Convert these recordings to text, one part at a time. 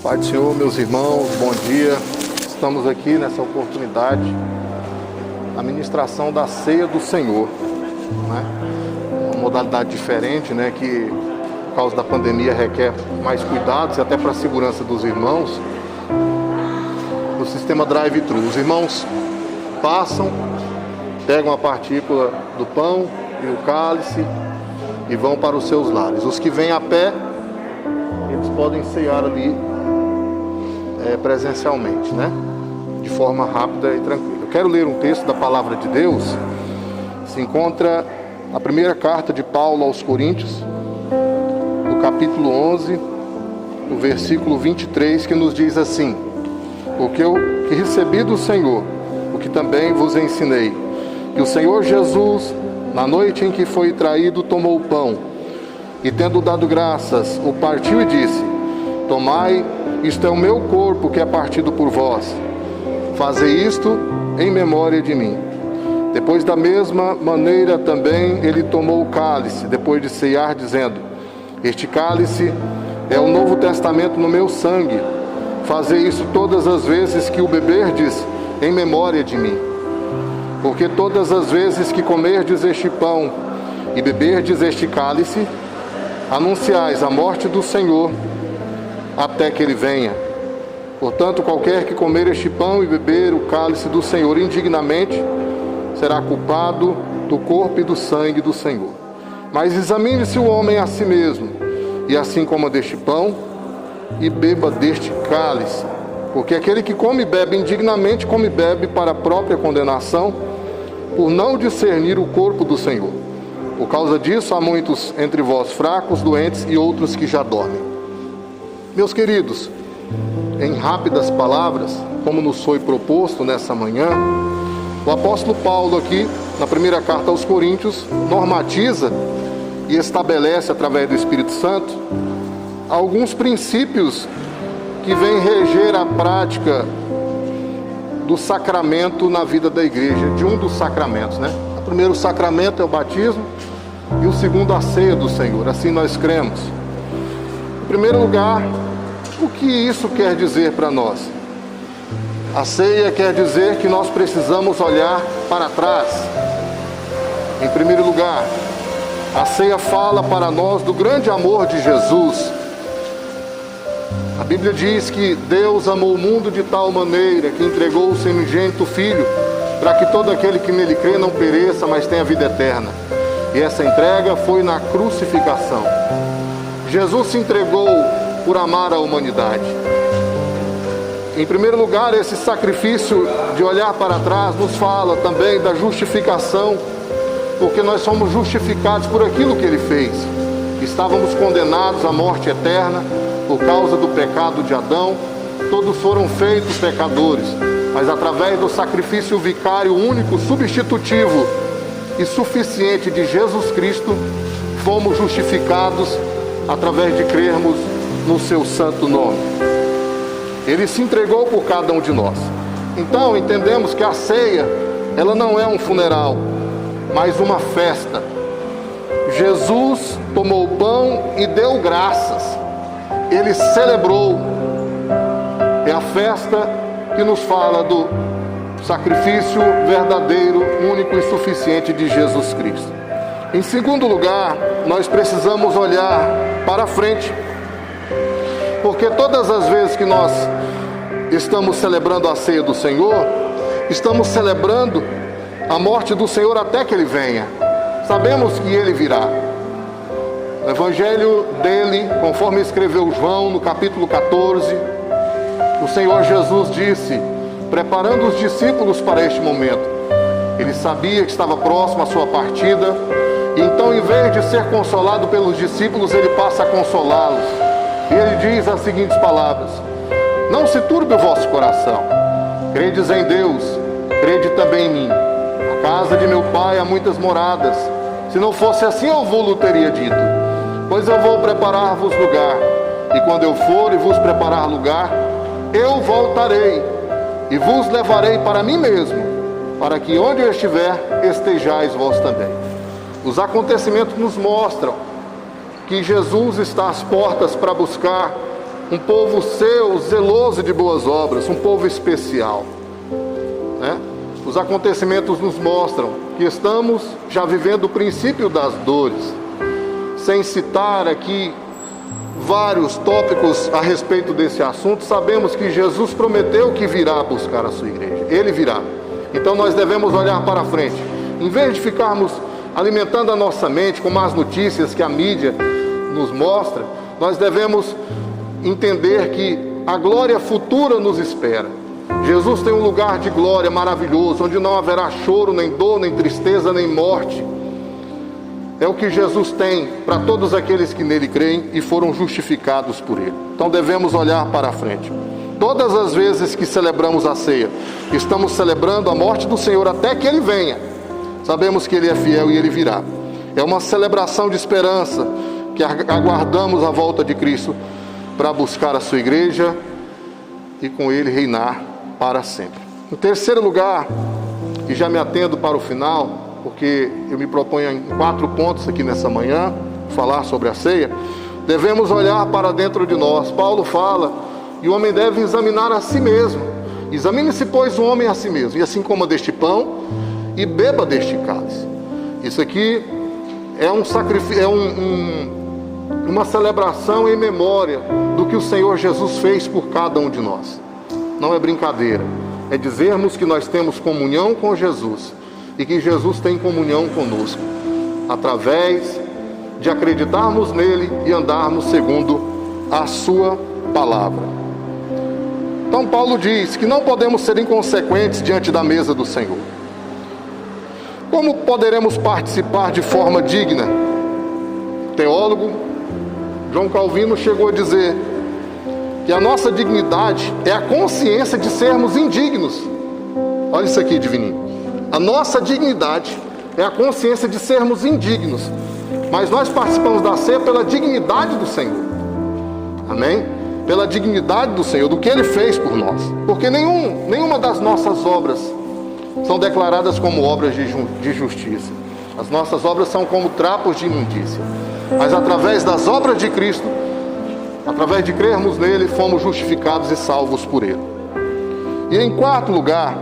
Pai do Senhor, meus irmãos, bom dia. Estamos aqui nessa oportunidade, a ministração da ceia do Senhor, né? Uma modalidade diferente, né? Que por causa da pandemia requer mais cuidados e até para a segurança dos irmãos. No sistema drive-thru, os irmãos passam, pegam a partícula do pão e o cálice e vão para os seus lares. Os que vêm a pé, eles podem ceiar ali presencialmente, né? De forma rápida e tranquila. Eu quero ler um texto da Palavra de Deus. Se encontra na primeira carta de Paulo aos Coríntios, no capítulo 11, no versículo 23, que nos diz assim: porque eu que recebi do Senhor, o que também vos ensinei, que o Senhor Jesus, na noite em que foi traído, tomou o pão, e tendo dado graças, o partiu e disse: tomai, isto é o meu corpo que é partido por vós. Fazei isto em memória de mim. Depois, da mesma maneira também, ele tomou o cálice, depois de ceiar, dizendo: este cálice é o novo testamento no meu sangue. Fazei isso todas as vezes que o beberdes, em memória de mim. Porque todas as vezes que comerdes este pão e beberdes este cálice, anunciais a morte do Senhor até que ele venha. Portanto, qualquer que comer este pão e beber o cálice do Senhor indignamente, será culpado do corpo e do sangue do Senhor. Mas examine-se o homem a si mesmo, e assim coma deste pão e beba deste cálice. Porque aquele que come e bebe indignamente, come e bebe para a própria condenação, por não discernir o corpo do Senhor. Por causa disso, há muitos entre vós fracos, doentes e outros que já dormem. Meus queridos, em rápidas palavras, como nos foi proposto nessa manhã, o apóstolo Paulo aqui, na primeira carta aos Coríntios, normatiza e estabelece, através do Espírito Santo, alguns princípios que vêm reger a prática do sacramento na vida da igreja, de um dos sacramentos, né? O primeiro sacramento é o batismo e o segundo a ceia do Senhor, assim nós cremos. Em primeiro lugar, o que isso quer dizer para nós? A ceia quer dizer que nós precisamos olhar para trás. Em primeiro lugar, a ceia fala para nós do grande amor de Jesus. A Bíblia diz que Deus amou o mundo de tal maneira que entregou o seu unigênito Filho, para que todo aquele que nele crê não pereça, mas tenha vida eterna. E essa entrega foi na crucificação. Jesus se entregou por amar a humanidade. Em primeiro lugar, esse sacrifício de olhar para trás nos fala também da justificação, porque nós somos justificados por aquilo que Ele fez. Estávamos condenados à morte eterna por causa do pecado de Adão. Todos foram feitos pecadores, mas através do sacrifício vicário único, substitutivo e suficiente de Jesus Cristo, fomos justificados através de crermos no seu santo nome. Ele se entregou por cada um de nós. Então entendemos que a ceia, ela não é um funeral, mas uma festa. Jesus tomou o pão e deu graças. Ele celebrou. É a festa que nos fala do sacrifício verdadeiro, único e suficiente de Jesus Cristo. Em segundo lugar, nós precisamos olhar para frente, porque todas as vezes que nós estamos celebrando a ceia do Senhor, estamos celebrando a morte do Senhor até que Ele venha. Sabemos que Ele virá. No Evangelho dele, conforme escreveu João, no capítulo 14, o Senhor Jesus disse, preparando os discípulos para este momento. Ele sabia que estava próximo a sua partida, e então, em vez de ser consolado pelos discípulos, Ele passa a consolá-los. E Ele diz as seguintes palavras: não se turbe o vosso coração. Credes em Deus, crede também em mim. Na casa de meu Pai há muitas moradas. Se não fosse assim, eu vou-lo teria dito. Pois eu vou preparar-vos lugar. E quando eu for e vos preparar lugar, eu voltarei e vos levarei para mim mesmo, para que onde eu estiver, estejais vós também. Os acontecimentos nos mostram que Jesus está às portas para buscar um povo seu, zeloso de boas obras, um povo especial, né? Os acontecimentos nos mostram que estamos já vivendo o princípio das dores, sem citar aqui vários tópicos a respeito desse assunto. Sabemos que Jesus prometeu que virá buscar a sua igreja, Ele virá. Então nós devemos olhar para frente, em vez de ficarmos alimentando a nossa mente com más notícias que a mídia nos mostra. Nós devemos entender que a glória futura nos espera. Jesus tem um lugar de glória maravilhoso, onde não haverá choro, nem dor, nem tristeza, nem morte. É o que Jesus tem para todos aqueles que nele creem e foram justificados por ele. Então devemos olhar para frente. Todas as vezes que celebramos a ceia, estamos celebrando a morte do Senhor até que ele venha. Sabemos que ele é fiel e ele virá. É uma celebração de esperança, que aguardamos a volta de Cristo para buscar a sua igreja e com ele reinar para sempre. Em terceiro lugar, e já me atendo para o final, porque eu me proponho em 4 pontos aqui nessa manhã, falar sobre a ceia, devemos olhar para dentro de nós. Paulo fala, e o homem deve examinar a si mesmo. Examine-se, pois, o homem a si mesmo, e assim coma deste pão e beba deste cálice. Isso aqui é um sacrifício, uma celebração em memória do que o Senhor Jesus fez por cada um de nós. Não é brincadeira, é dizermos que nós temos comunhão com Jesus e que Jesus tem comunhão conosco, através de acreditarmos nele e andarmos segundo a sua palavra. Então Paulo diz que não podemos ser inconsequentes diante da mesa do Senhor. Como poderemos participar de forma digna? Teólogo João Calvino chegou a dizer que a nossa dignidade é a consciência de sermos indignos. Olha isso aqui, divininho. A nossa dignidade é a consciência de sermos indignos, mas nós participamos da ceia pela dignidade do Senhor. Amém? Pela dignidade do Senhor, do que Ele fez por nós. Porque nenhuma das nossas obras são declaradas como obras de justiça. As nossas obras são como trapos de imundícia. Mas através das obras de Cristo, através de crermos nele, fomos justificados e salvos por ele. E em quarto lugar,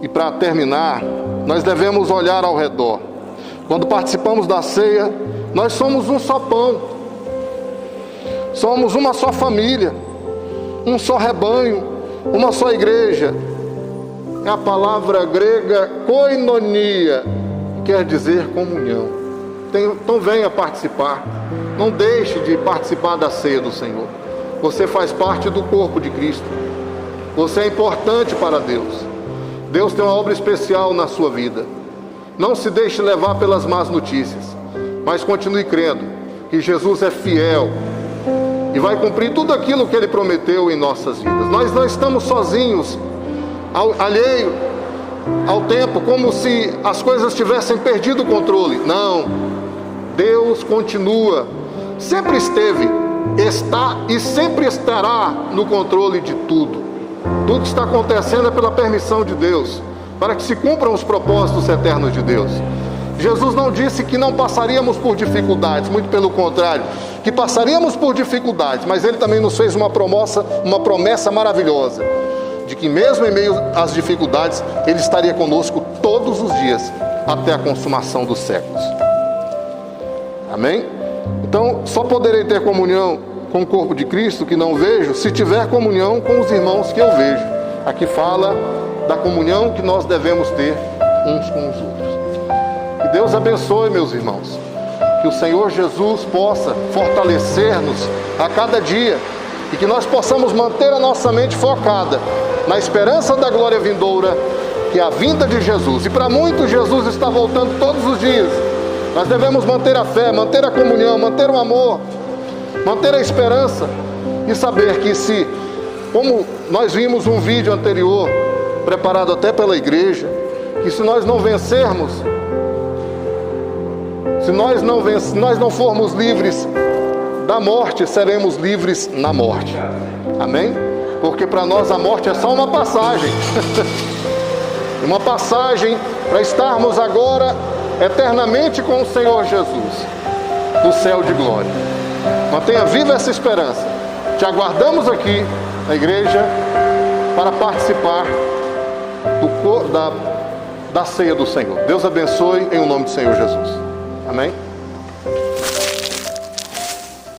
e para terminar, nós devemos olhar ao redor. Quando participamos da ceia, nós somos um só pão, somos uma só família, um só rebanho, uma só igreja. É a palavra grega koinonia, quer dizer comunhão. Então venha participar, não deixe de participar da ceia do Senhor. Você faz parte do corpo de Cristo, você é importante para Deus. Deus tem uma obra especial na sua vida. Não se deixe levar pelas más notícias, mas continue crendo que Jesus é fiel e vai cumprir tudo aquilo que Ele prometeu em nossas vidas. Nós não estamos sozinhos, alheio ao tempo, como se as coisas tivessem perdido o controle. Não. Deus continua, sempre esteve, está e sempre estará no controle de tudo. Tudo que está acontecendo é pela permissão de Deus, para que se cumpram os propósitos eternos de Deus. Jesus não disse que não passaríamos por dificuldades, muito pelo contrário, que passaríamos por dificuldades, mas Ele também nos fez uma promessa maravilhosa, de que mesmo em meio às dificuldades, Ele estaria conosco todos os dias, até a consumação dos séculos. Amém? Então, só poderei ter comunhão com o corpo de Cristo, que não vejo, se tiver comunhão com os irmãos que eu vejo. Aqui fala da comunhão que nós devemos ter uns com os outros. Que Deus abençoe, meus irmãos. Que o Senhor Jesus possa fortalecer-nos a cada dia e que nós possamos manter a nossa mente focada na esperança da glória vindoura, que é a vinda de Jesus. E para muitos, Jesus está voltando todos os dias. Nós devemos manter a fé, manter a comunhão, manter o amor, manter a esperança e saber que se, como nós vimos um vídeo anterior, preparado até pela igreja, que se nós não vencermos, se nós não formos livres da morte, seremos livres na morte. Amém? Porque para nós a morte é só uma passagem. Uma passagem para estarmos agora eternamente com o Senhor Jesus, no céu de glória. Mantenha viva essa esperança. Te aguardamos aqui na igreja para participar da ceia do Senhor. Deus abençoe em nome do Senhor Jesus. Amém?